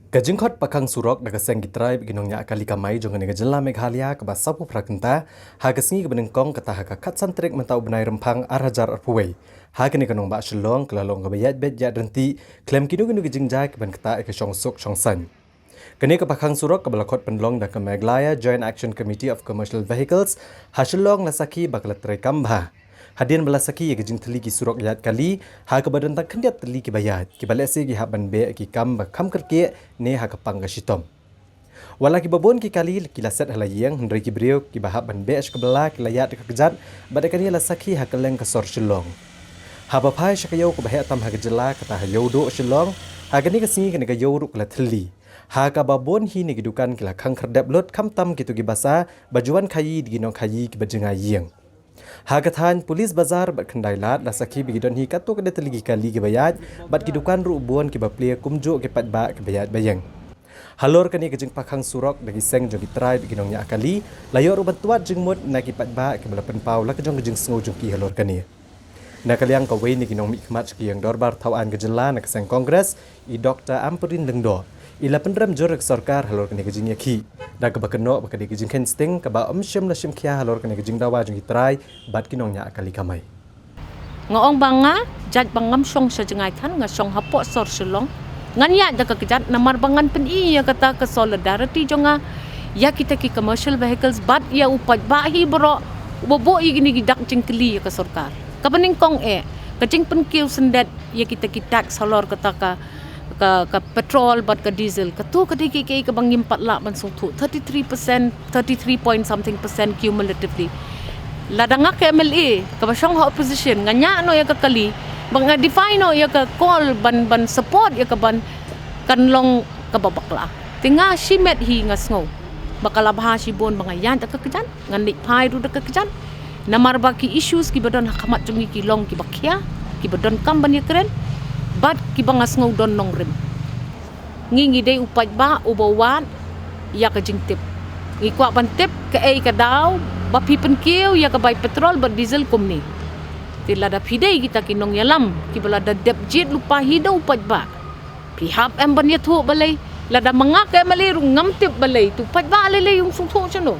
Kajingkot pakang surok daga seng gitrai beginongnya akali kamai jongan nega jela Meghalaya ke basapu prakenta hagasngi ke benengkong kata haka katsan trik mentau benai rempang arhajar arpuwei hagani kanong ba shelong kelalong ke bayat bet jat renti klem kinu kinu jingjai ke ben kata ke suk san. Kini ke pakang surok ke balakot penlong daga Meghalaya Joint Action Committee of Commercial Vehicles hasilong lasaki bakalat trai kambah. Hadian belasaki ya gejing teli ki surok yat kali ha ke badan tak kendiat teli ki bayat ki balesi ki haban be ki kam ba kam kerke ne ha ke pang shitom wala ki babon ki kali ki laset halayeng hendri ki brio ki bahab ban be ke bela ki layat ke kejat badakani lasaki ha ke leng ke sor shilong ha ba phai shakayo ko bahe tam ha ke jela kata ha yodo shilong ha gani ke singi ke ne ke yoru kala teli ha ka babon hi ne ki dukan ki la khang khardap lot kam tam ki tu ki basa bajuan khayi di ginong khayi ki bajenga yeng Hagatan polis bazar berkendai lat lasaki bigidon hi katu kede teligi kali ke bayat bat kidukan rubuan ke baplia kumjo ke patba ke bayat bayang. Halor kani kejeng pakang surok dagi seng jogi trai biginongnya akali layor ubat tuat jengmut naki patba ke belapen pau la kejong kejeng sengo jengki halor kani. Nakaliang kawai ni ginong mikmat ki yang dorbar tawan kejela nak seng kongres I Dr. Ampurin Lengdo. Ila pendram jorek sarkar halor kani kejeng yaki. Dah kebakeno bakadi kejeng kensting kaba syem la syem kia halor kani kejeng dawa jeng trai bat kinongnya akali kamai. Ngong banga jat bangam song sa jengai than nga song hapok sor silong ngan ya da kejat namar bangan pen I ya kata ke solidarity jonga ya kita ki commercial vehicles bat ya upat bahi bro bobo I gini gidak jengkeli ya ke sarkar. Kabening kong kejeng pen kiu sendet ya kita ki tax halor kata ke petrol bat ke diesel ke tu ke diki ke bang 4 lak ban sung tu 33% 33 point something percent cumulatively ladanga ke MLA ke basong opposition nganya no ya ke kali bang define no ya ke call ban support ya ke ban kanlong ke babakla tinga shimet hi ngasngo bakala bahasi bon bangayan tak kejan ngandik pai ru tak kejan namar baki issues ki badon hakamat jungi ki long ki bakya ki badon kam ban ya keren bat ki bangas ngau don nong rim ngingi dei upat ba ubawan ya ka jingtip ngi kwa ban tip ke ka daw ba pipen kiu ya ka bai petrol ba diesel kumni tilada pidei kita kinong yalam ki balada dep jit lupa hidaw upat ba pihap em ban ya thu balai lada mangak ke malirung ngam tip balai tu pat ba lele yung sung thu chano